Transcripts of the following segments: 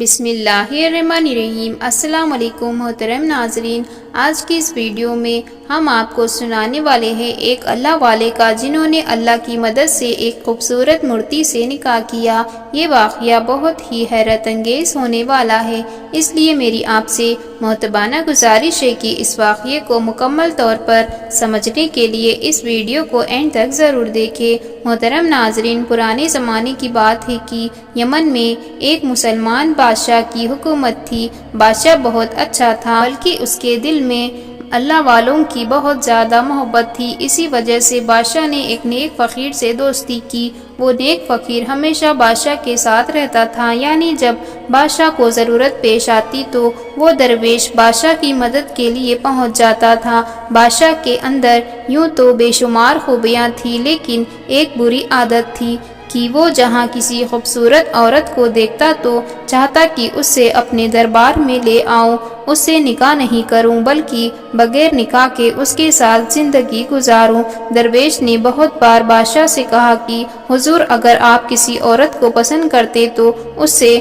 بسم اللہ الرحمن الرحیم۔ السلام علیکم محترم ناظرین، آج کی اس ویڈیو میں ہم آپ کو سنانے والے ہیں ایک اللہ والے کا جنہوں نے اللہ کی مدد سے ایک خوبصورت مورتی سے نکاح کیا۔ یہ واقعہ بہت ہی حیرت انگیز ہونے والا ہے، اس لیے میری آپ سے محترمانہ گزارش ہے کہ اس واقعے کو مکمل طور پر سمجھنے کے لیے اس ویڈیو کو اینڈ تک ضرور دیکھیں۔ محترم ناظرین، پرانے زمانے کی بات ہے کہ یمن میں ایک مسلمان بادشاہ کی حکومت تھی۔ بادشاہ بہت اچھا تھا، بلکہ اس کے دل میں اللہ والوں کی بہت زیادہ محبت تھی۔ اسی وجہ سے بادشاہ نے ایک نیک فقیر سے دوستی کی۔ وہ نیک فقیر ہمیشہ بادشاہ کے ساتھ رہتا تھا، یعنی جب بادشاہ کو ضرورت پیش آتی تو وہ درویش بادشاہ کی مدد کے لیے پہنچ جاتا تھا۔ بادشاہ کے اندر یوں تو بے شمار خوبیاں تھیں، لیکن ایک بری عادت تھی کہ وہ جہاں کسی خوبصورت عورت کو دیکھتا تو چاہتا کہ اس سے اپنے دربار میں لے آؤں، اس سے نکاح نہیں کروں بلکہ بغیر نکاح کے اس کے ساتھ زندگی گزاروں۔ درویش نے بہت بار بادشاہ سے کہا کہ حضور، اگر آپ کسی عورت کو پسند کرتے تو اس سے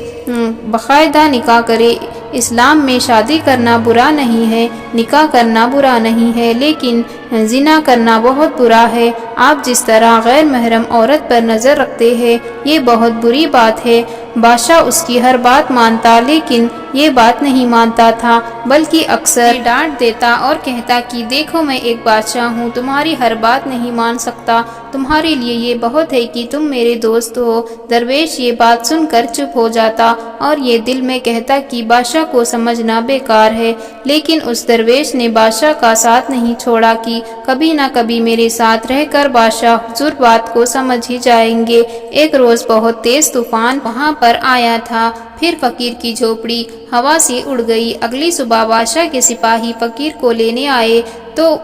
باقاعدہ نکاح کرے۔ اسلام میں شادی کرنا برا نہیں ہے، نکاح کرنا برا نہیں ہے، لیکن زنا کرنا بہت برا ہے۔ آپ جس طرح غیر محرم عورت پر نظر رکھتے ہیں، یہ بہت بری بات ہے۔ بادشاہ اس کی ہر بات مانتا، لیکن یہ بات نہیں مانتا تھا، بلکہ اکثر ڈانٹ دیتا اور کہتا کہ دیکھو، میں ایک بادشاہ ہوں، تمہاری ہر بات نہیں مان سکتا۔ تمہارے لیے یہ بہت ہے کہ تم میرے دوست ہو۔ درویش یہ بات سن کر چپ ہو جاتا اور یہ دل میں کہتا کہ بادشاہ کو سمجھنا بیکار ہے، لیکن اس درویش نے بادشاہ کا ساتھ نہیں چھوڑا کہ کبھی نہ کبھی میرے ساتھ رہ کر بادشاہ حضور بات کو سمجھ ہی جائیں گے۔ ایک روز بہت تیز طوفان وہاں پر آیا تھا، پھر فقیر کی جھوپڑی ہوا سے اڑ گئی۔ اگلی صبح بادشاہ کے سپاہی فقیر کو لینے آئے تو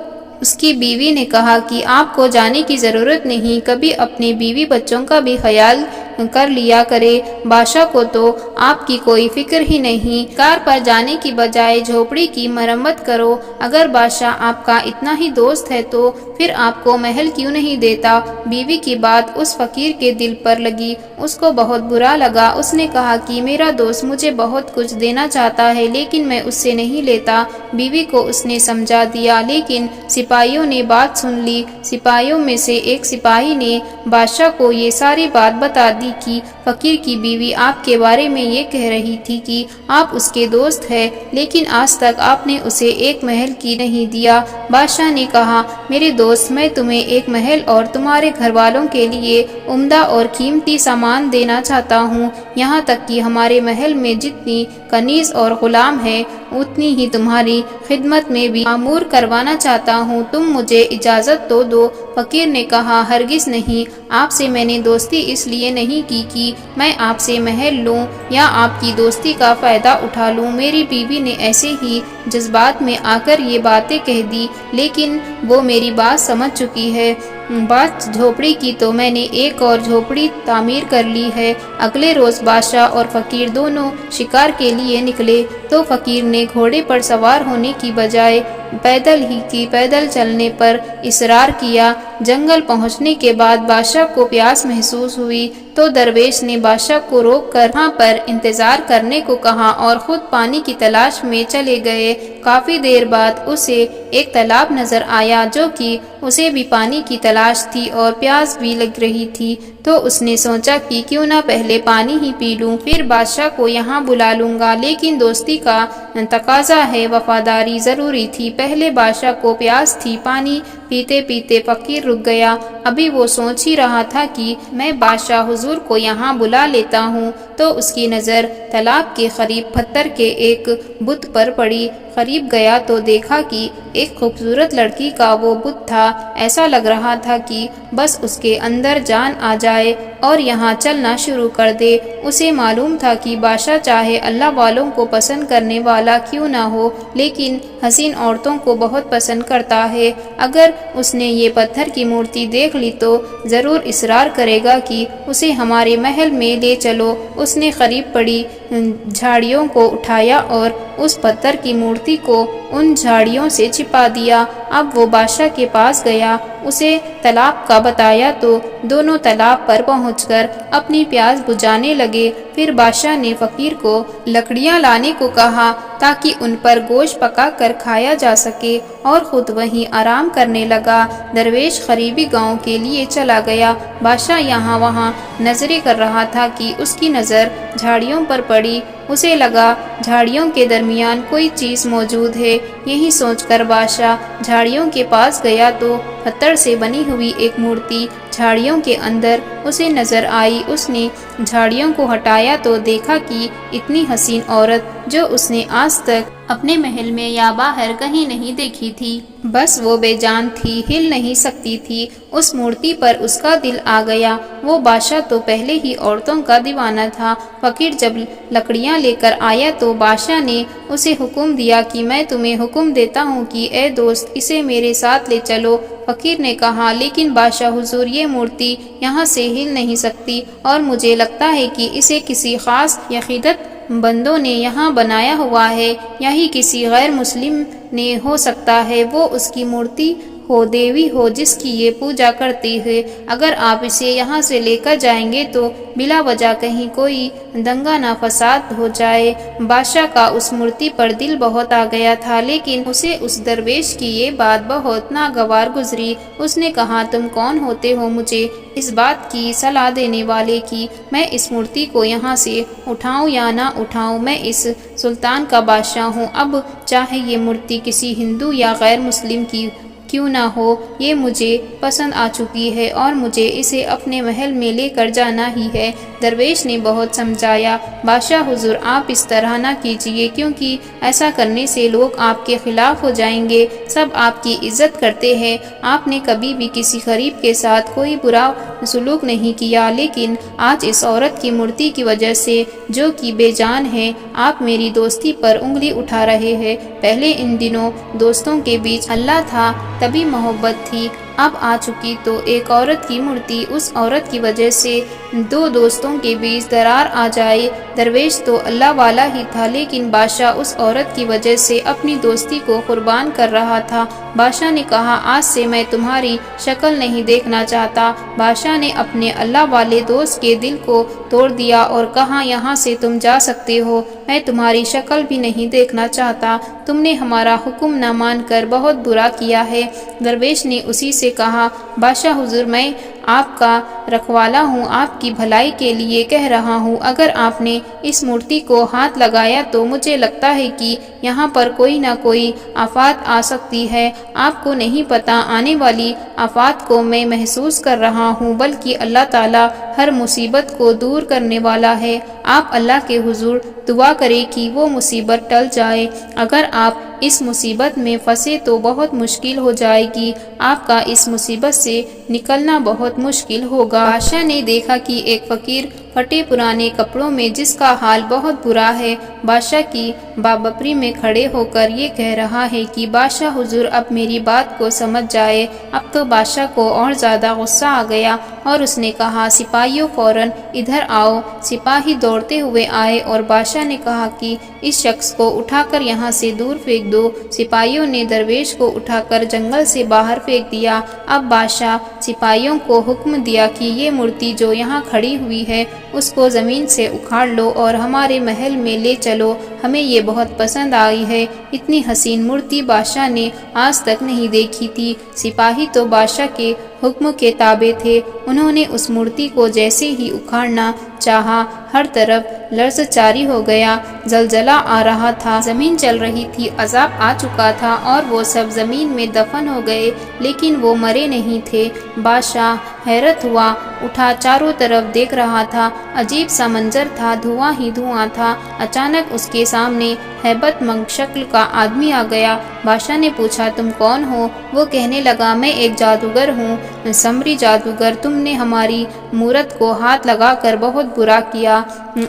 اس کی بیوی نے کہا کہ آپ کو جانے کی ضرورت نہیں، کبھی اپنے بیوی بچوں کا بھی خیال کر لیا کرے۔ بادشاہ کو تو آپ کی کوئی فکر ہی نہیں، کار پر جانے کی بجائے جھوپڑی کی مرمت کرو۔ اگر بادشاہ آپ کا اتنا ہی دوست ہے تو پھر آپ کو محل کیوں نہیں دیتا؟ بیوی کی بات اس فقیر کے دل پر لگی، اس کو بہت برا لگا۔ اس نے کہا کہ میرا دوست مجھے بہت کچھ دینا چاہتا ہے، لیکن میں اس سے نہیں لیتا۔ بیوی کو اس نے سمجھا دیا، لیکن سپاہیوں نے بات سن لی۔ سپاہیوں میں سے ایک سپاہی نے بادشاہ کو یہ ساری بات بتا دی کہ فقیر کی بیوی آپ کے بارے میں یہ کہہ رہی تھی کہ آپ اس کے دوست ہیں، لیکن آج تک آپ نے اسے ایک محل کی نہیں دیا۔ بادشاہ نے کہا، میرے دوست، میں تمہیں ایک محل اور تمہارے گھر والوں کے لیے عمدہ اور قیمتی سامان دینا چاہتا ہوں، یہاں تک کہ ہمارے محل میں جتنی کنیز اور غلام ہیں اتنی ہی تمہاری خدمت میں بھی معمور کروانا چاہتا ہوں۔ تم مجھے اجازت تو دو۔ فقیر نے کہا، ہرگز نہیں، آپ سے میں نے دوستی اس لیے نہیں کی کہ میں آپ سے محل لوں یا آپ کی دوستی کا فائدہ اٹھا لوں۔ میری بیوی نے ایسے ہی جذبات میں آ کر یہ باتیں کہہ دی، لیکن وہ میری بات سمجھ چکی ہے۔ بات جھوپڑی کی تو میں نے ایک اور جھوپڑی تعمیر کر لی ہے۔ اگلے روز بادشاہ اور فقیر دونوں شکار کے لیے نکلے تو فقیر نے گھوڑے پر سوار ہونے کی بجائے پیدل چلنے پر اصرار کیا۔ جنگل پہنچنے کے بعد بادشاہ کو پیاس محسوس ہوئی تو درویش نے بادشاہ کو روک کر وہاں پر انتظار کرنے کو کہا اور خود پانی کی تلاش میں چلے گئے۔ کافی دیر بعد اسے ایک تالاب نظر آیا جو کہ اسے بھی پانی کی تلاش تھی اور پیاس بھی لگ رہی تھی، تو اس نے سوچا کہ کیوں نہ پہلے پانی ہی پی لوں، پھر بادشاہ کو یہاں بلا لوں گا۔ لیکن دوستی کا تقاضا ہے، وفاداری ضروری تھی۔ پہلے بادشاہ کو پیاس تھی۔ پانی پیتے پیتے فقیر رک گیا۔ ابھی وہ سوچ ہی رہا تھا کہ میں بادشاہ حضور کو یہاں بلا لیتا ہوں تو اس کی نظر تالاب کے قریب پتھر کے ایک بت پر پڑی۔ قریب گیا تو دیکھا کہ ایک خوبصورت لڑکی کا وہ بت تھا۔ ایسا لگ رہا تھا کہ بس اس کے اندر جان آ جائے اور یہاں چلنا شروع کر دے۔ اسے معلوم تھا کہ بادشاہ چاہے اللہ والوں کو پسند کرنے والا کیوں نہ ہو، لیکن حسین عورتوں کو بہت پسند کرتا ہے۔ اگر اس نے یہ پتھر کی مورتی دیکھ لی تو ضرور اصرار کرے گا کہ اسے ہمارے محل میں لے چلو۔ اس نے قریب پڑی جھاڑیوں کو اٹھایا اور اس پتھر کی مورتی کو ان جھاڑیوں سے چھپا دیا۔ اب وہ بادشاہ کے پاس گیا اسے تالاب کا بتایا تو دونوں تالاب پر پہنچ کر اپنی پیاس بجھانے لگے۔ پھر بادشاہ نے فقیر کو لکڑیاں لانے کو کہا تاکہ ان پر گوشت پکا کر کھایا جا سکے، اور خود وہیں آرام کرنے لگا۔ درویش قریبی گاؤں کے لیے چلا گیا۔ بادشاہ یہاں وہاں نظریں کر رہا تھا کہ اس کی نظر جھاڑیوں پر پڑی۔ اسے لگا جھاڑیوں کے درمیان کوئی چیز موجود ہے۔ یہی سوچ کر بادشاہ جھاڑیوں کے پاس گیا تو پتھر سے بنی ہوئی ایک مورتی جھاڑیوں کے اندر اسے نظر آئی۔ اس نے جھاڑیوں کو ہٹایا تو دیکھا کہ اتنی حسین عورت جو اس نے آج تک اپنے محل میں یا باہر کہیں نہیں دیکھی تھی، بس وہ بے جان تھی، ہل نہیں سکتی تھی۔ اس مورتی پر اس کا دل آ گیا۔ وہ بادشاہ تو پہلے ہی عورتوں کا دیوانہ تھا۔ فقیر جب لکڑیاں لے کر آیا تو بادشاہ نے اسے حکم دیا کہ میں تمہیں حکم دیتا ہوں کہ اے دوست اسے میرے ساتھ لے چلو۔ فقیر نے کہا لیکن بادشاہ حضور یہ مورتی یہاں سے ہل نہیں سکتی، اور مجھے لگتا ہے کہ اسے کسی خاص عقیدت بندوں نے یہاں بنایا ہوا ہے، یہی کسی غیر مسلم نے ہو سکتا ہے، وہ اس کی مورتی ہو، دیوی ہو جس کی یہ پوجا کرتی ہے۔ اگر آپ اسے یہاں سے لے کر جائیں گے تو بلا وجہ کہیں کوئی دنگا نہ فساد ہو جائے۔ بادشاہ کا اس مورتی پر دل بہت آ گیا تھا، لیکن اسے اس درویش کی یہ بات بہت ناگوار گزری۔ اس نے کہا تم کون ہوتے ہو مجھے اس بات کی صلاح دینے والے کہ میں اس مورتی کو یہاں سے اٹھاؤں یا نہ اٹھاؤں؟ میں اس سلطان کا بادشاہ ہوں، اب چاہے یہ مورتی کسی ہندو یا غیر مسلم کی کیوں نہ ہو، یہ مجھے پسند آ چکی ہے اور مجھے اسے اپنے محل میں لے کر جانا ہی ہے۔ درویش نے بہت سمجھایا، بادشاہ حضور آپ اس طرح نہ کیجیے، کیونکہ ایسا کرنے سے لوگ آپ کے خلاف ہو جائیں گے، سب آپ کی عزت کرتے ہیں۔ آپ نے کبھی بھی کسی غریب کے ساتھ کوئی برا سلوک نہیں کیا، لیکن آج اس عورت کی مورتی کی وجہ سے جو کہ بے جان ہے، آپ میری دوستی پر انگلی اٹھا رہے ہیں۔ پہلے ان دنوں دوستوں کے بیچ اللہ تھا، تبھی محبت تھی، اب آ چکی تو ایک عورت کی مورتی، اس عورت کی وجہ سے دو دوستوں کے بیچ درار آ جائے۔ درویش تو اللہ والا ہی تھا، لیکن بادشاہ اس عورت کی وجہ سے اپنی دوستی کو قربان کر رہا تھا۔ بادشاہ نے کہا آج سے میں تمہاری شکل نہیں دیکھنا چاہتا۔ بادشاہ نے اپنے اللہ والے دوست کے دل کو توڑ دیا اور کہا یہاں سے تم جا سکتے ہو، میں تمہاری شکل بھی نہیں دیکھنا چاہتا، تم نے ہمارا حکم نہ مان کر بہت برا کیا ہے۔ درویش نے اسی سے کہا بادشاہ حضور میں آپ کا رکھوالا ہوں، آپ کی بھلائی کے لیے کہہ رہا ہوں، اگر آپ نے اس مورتی کو ہاتھ لگایا تو مجھے لگتا ہے کہ یہاں پر کوئی نہ کوئی آفات آ سکتی ہے۔ آپ کو نہیں پتا آنے والی آفات کو میں محسوس کر رہا ہوں، بلکہ اللہ تعالیٰ ہر مصیبت کو دور کرنے والا ہے۔ آپ اللہ کے حضور دعا کریں کہ وہ مصیبت ٹل جائے، اگر آپ اس مصیبت میں پھنسے تو بہت مشکل ہو جائے گی، آپ کا اس مصیبت سے نکلنا بہت مشکل ہوگا۔ بادشاہ نے دیکھا کہ ایک فقیر پھٹے پرانے کپڑوں میں جس کا حال بہت برا ہے، بادشاہ کی بابپری میں کھڑے ہو کر یہ کہہ رہا ہے کہ بادشاہ حضور اب میری بات کو سمجھ جائے۔ اب تو بادشاہ کو اور زیادہ غصہ آ گیا اور اس نے کہا سپاہیوں فوراً ادھر آؤ۔ سپاہی دوڑتے ہوئے آئے اور بادشاہ نے کہا کہ اس شخص کو اٹھا کر یہاں سے دور پھینک دو۔ سپاہیوں نے درویش کو اٹھا کر جنگل سے باہر پھینک دیا۔ اب بادشاہ سپاہیوں کو حکم دیا کہ یہ مورتی جو یہاں کھڑی ہوئی ہے اس کو زمین سے اکھاڑ لو اور ہمارے محل میں لے چلو، ہمیں یہ بہت پسند آئی ہے۔ اتنی حسین مورتی بادشاہ نے آج تک نہیں دیکھی تھی۔ سپاہی تو بادشاہ کے حکم کے تابع تھے، انہوں نے اس مورتی کو جیسے ہی اکھاڑنا چاہا ہر طرف لرز جاری ہو گیا، زلزلہ آ رہا تھا، زمین چل رہی تھی، عذاب آ چکا تھا اور وہ سب زمین میں دفن ہو گئے، لیکن وہ مرے نہیں تھے۔ بادشاہ حیرت ہوا، اٹھا چاروں طرف دیکھ رہا تھا، عجیب سا منظر تھا، دھواں ہی دھواں تھا۔ اچانک اس کے سامنے ہیبت مند شکل کا آدمی آ گیا۔ بادشاہ نے پوچھا تم کون ہو؟ وہ کہنے لگا میں ایک جادوگر ہوں، سمری جادوگر، تم نے ہماری مورت کو ہاتھ لگا کر بہت برا کیا،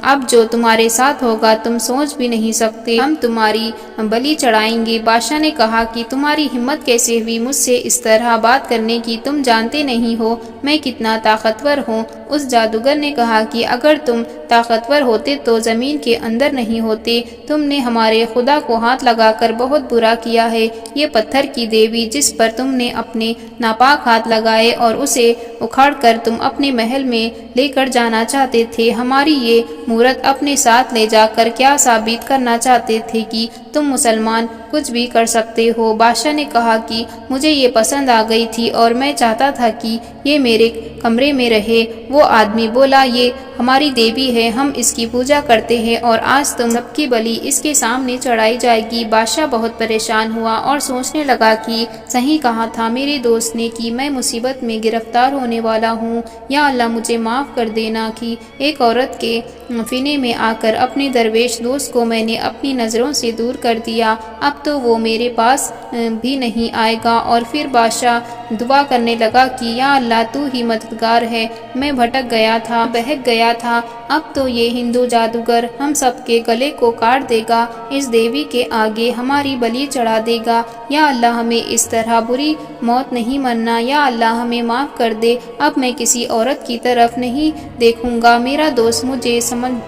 اب جو تمہارے ساتھ ہوگا تم سوچ بھی نہیں سکتے، ہم تمہاری بلی چڑھائیں گے۔ بادشاہ نے کہا کہ تمہاری ہمت کیسے ہوئی مجھ سے اس طرح بات کرنے کی، تم جانتے نہیں ہو میں کتنا طاقتور ہوں۔ اس جادوگر نے کہا کہ اگر تم طاقتور ہوتے تو زمین کے اندر نہیں ہوتے۔ تم نے ہمارے خدا کو ہاتھ لگا کر بہت برا کیا ہے۔ یہ پتھر کی دیوی جس پر تم نے اپنے ناپاک ہاتھ لگائے اور اسے اکھاڑ کر تم اپنے محل میں لے کر جانا چاہتے تھے، ہماری یہ مورت اپنے ساتھ لے جا کر کیا ثابت کرنا چاہتے تھے کہ تم مسلمان کچھ بھی کر سکتے ہو؟ بادشاہ نے کہا کہ مجھے یہ پسند آ گئی تھی اور میں چاہتا تھا کہ یہ میرے کمرے میں رہے۔ وہ آدمی بولا، یہ ہماری دیوی ہے، ہم اس کی پوجا کرتے ہیں اور آج تم سب کی بلی اس کے سامنے چڑھائی جائے گی۔ بادشاہ بہت پریشان ہوا اور سوچنے لگا کہ صحیح کہا تھا میرے دوست نے کہ میں مصیبت میں گرفتار ہونے والا ہوں۔ یا اللہ مجھے معاف کر دینا کہ ایک عورت کے فینے میں آ کر اپنے درویش دوست کو میں نے اپنی نظروں سے دور کر دیا، اب تو وہ میرے پاس بھی نہیں آئے گا۔ اور پھر بادشاہ دعا کرنے لگا کہ یا اللہ تو ہی مددگار ہے، میں بھٹک گیا تھا، بہک گیا تھا، اب تو یہ ہندو جادوگر ہم سب کے گلے کو کاٹ دے گا، اس دیوی کے آگے ہماری بلی چڑھا دے گا۔ یا اللہ ہمیں اس طرح بری موت نہیں مرنا، یا اللہ ہمیں معاف کر دے، اب میں کسی عورت کی طرف نہیں دیکھوں گا۔ میرا دوست مجھے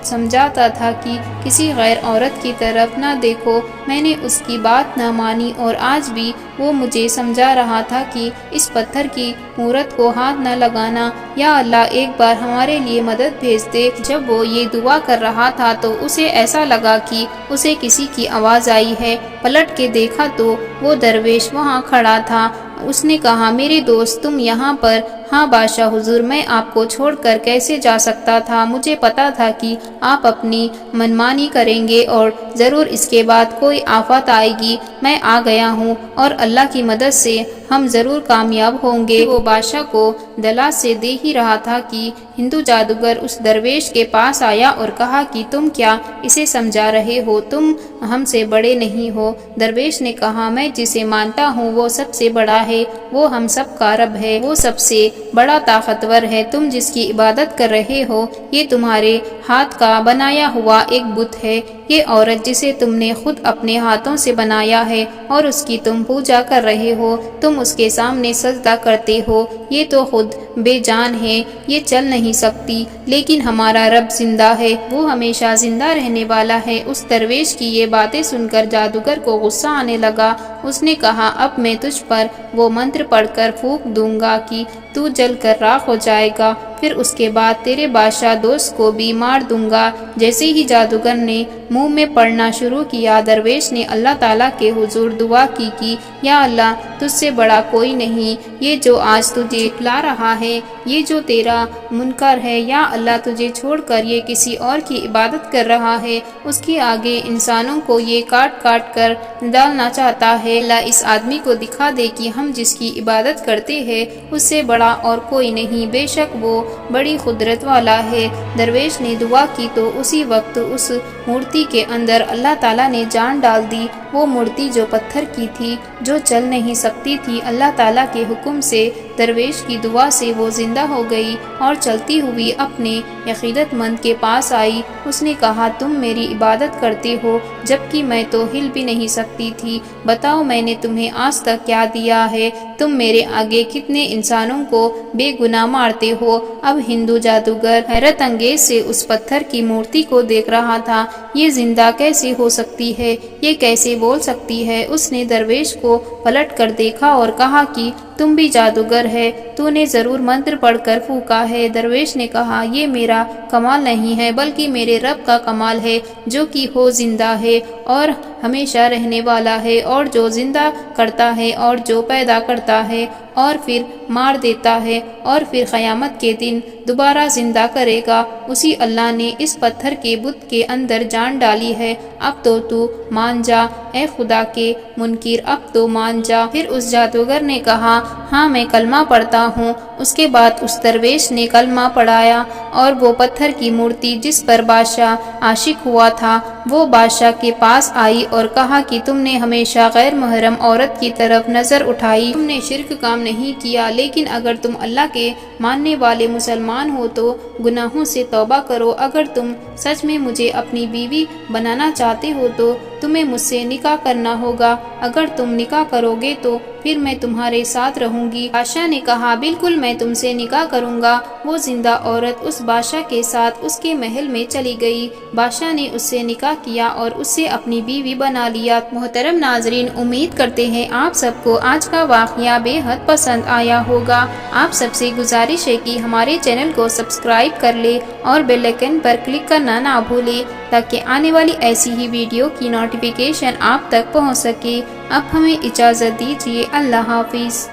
سمجھاتا تھا کہ کسی غیر عورت کی طرف نہ دیکھو، میں نے اس کی بات نہ مانی اور آج بھی وہ مجھے سمجھا رہا تھا کہ اس پتھر کی مورت کو ہاتھ نہ لگانا۔ یا اللہ ایک بار ہمارے لیے مدد بھیج دے۔ جب وہ یہ دعا کر رہا تھا تو اسے ایسا لگا کہ اسے کسی کی آواز آئی ہے، پلٹ کے دیکھا تو وہ درویش وہاں کھڑا تھا۔ اس نے کہا میرے دوست تم یہاں پر؟ ہاں بادشاہ حضور، میں آپ کو چھوڑ کر کیسے جا سکتا تھا؟ مجھے پتا تھا کہ آپ اپنی منمانی کریں گے اور ضرور اس کے بعد کوئی آفت آئے گی، میں آ گیا ہوں اور اللہ کی مدد سے ہم ضرور کامیاب ہوں گے۔ وہ بادشاہ کو دلا سے دے ہی رہا تھا کہ ہندو جادوگر اس درویش کے پاس آیا اور کہا کہ تم کیا اسے سمجھا رہے ہو؟ تم ہم سے بڑے نہیں ہو۔ درویش نے کہا میں جسے مانتا ہوں وہ سب سے بڑا ہے، وہ ہم سب کا رب ہے، وہ سب سے بڑا طاقتور ہے۔ تم جس کی عبادت کر رہے ہو یہ تمہارے ہاتھ کا بنایا ہوا ایک بت ہے۔ یہ عورت جسے تم نے خود اپنے ہاتھوں سے بنایا ہے اور اس کی تم پوجا کر رہے ہو، تم اس کے سامنے سجدہ کرتے ہو، یہ تو خود بے جان ہے، یہ چل نہیں سکتی، لیکن ہمارا رب زندہ ہے، وہ ہمیشہ زندہ رہنے والا ہے۔ اس درویش کی یہ باتیں سن کر جادوگر کو غصہ آنے لگا۔ اس نے کہا اب میں تجھ پر وہ منتر پڑھ کر پھونک دوں گا کہ تو جل کر راکھ ہو جائے گا، پھر اس کے بعد تیرے بادشاہ دوست کو بھی مار دوں گا۔ جیسے ہی جادوگر نے منہ میں پڑھنا شروع کیا، درویش نے اللہ تعالیٰ کے حضور دعا کی کہ یا اللہ تجھ سے بڑا کوئی نہیں، یہ جو آج تجھے لا رہا ہے، یہ جو تیرا منکر ہے، یا اللہ تجھے چھوڑ کر یہ کسی اور کی عبادت کر رہا ہے، اس کے آگے انسانوں کو یہ کاٹ کاٹ کر ڈالنا چاہتا ہے، اللہ اس آدمی کو دکھا دے کہ ہم جس کی عبادت کرتے ہیں اس سے بڑا اور کوئی نہیں، بے شک وہ بڑی قدرت والا ہے۔ درویش نے دعا کی تو اسی وقت اس مورتی کے اندر اللہ تعالیٰ نے جان ڈال دی۔ وہ مورتی جو پتھر کی تھی، جو چل نہیں سکتی تھی، اللہ تعالیٰ کے حکم سے درویش کی دعا سے وہ زندہ ہو گئی اور چلتی ہوئی اپنے عقیدت مند کے پاس آئی۔ اس نے کہا تم میری عبادت کرتے ہو جبکہ میں تو ہل بھی نہیں سکتی تھی، بتاؤ میں نے تمہیں آج تک کیا دیا ہے؟ تم میرے آگے کتنے انسانوں کو بے گناہ مارتے ہو؟ اب ہندو جادوگر حیرت انگیز سے اس پتھر کی مورتی کو دیکھ رہا تھا، یہ زندہ کیسے ہو سکتی ہے، یہ کیسے بول سکتی ہے؟ اس نے درویش کو پلٹ کر دیکھا اور کہا کہ تم بھی جادوگر ہے، تو نے ضرور منتر پڑھ کر پھونکا ہے۔ درویش نے کہا یہ میرا کمال نہیں ہے بلکہ میرے رب کا کمال ہے، جو کہ ہو زندہ ہے اور ہمیشہ رہنے والا ہے، اور جو زندہ کرتا ہے اور جو پیدا کرتا ہے اور پھر مار دیتا ہے اور پھر قیامت کے دن دوبارہ زندہ کرے گا، اسی اللہ نے اس پتھر کے بت کے اندر جان ڈالی ہے، اب تو مان جا، اے خدا کے منکر اب تو مان جا۔ پھر اس جادوگر نے کہا ہاں میں کلمہ پڑھتا ہوں۔ اس کے بعد اس درویش نے کلمہ پڑھایا اور وہ پتھر کی مورتی جس پر بادشاہ عاشق ہوا تھا وہ بادشاہ کے پاس آئی اور کہا کہ تم نے ہمیشہ غیر محرم عورت کی طرف نظر اٹھائی، تم نے شرک کام نہیں کیا، لیکن اگر تم اللہ کے ماننے والے مسلمان ہو تو گناہوں سے توبہ کرو، اگر تم سچ میں مجھے اپنی بیوی بنانا چاہتے ہو تو تمہیں مجھ سے نکاح کرنا ہوگا، اگر تم نکاح کرو گے تو پھر میں تمہارے ساتھ رہوں گی۔ بادشاہ نے کہا بالکل میں تم سے نکاح کروں گا۔ وہ زندہ عورت اس بادشاہ کے ساتھ اس کے محل میں چلی گئی۔ بادشاہ نے اس سے نکاح کیا اور اسے اپنی بیوی بنا لیا۔ محترم ناظرین، امید کرتے ہیں آپ سب کو آج کا واقعہ بے حد پسند آیا ہوگا۔ آپ سب سے گزارش ہے کہ ہمارے چینل کو سبسکرائب کر لیں اور بیل آئکن پر کلک کرنا نہ بھولیں تاکہ آنے والی ایسی ہی ویڈیو کی نوٹیفیکیشن آپ تک پہنچ سکے۔ اب ہمیں اجازت دیجیے، اللہ حافظ۔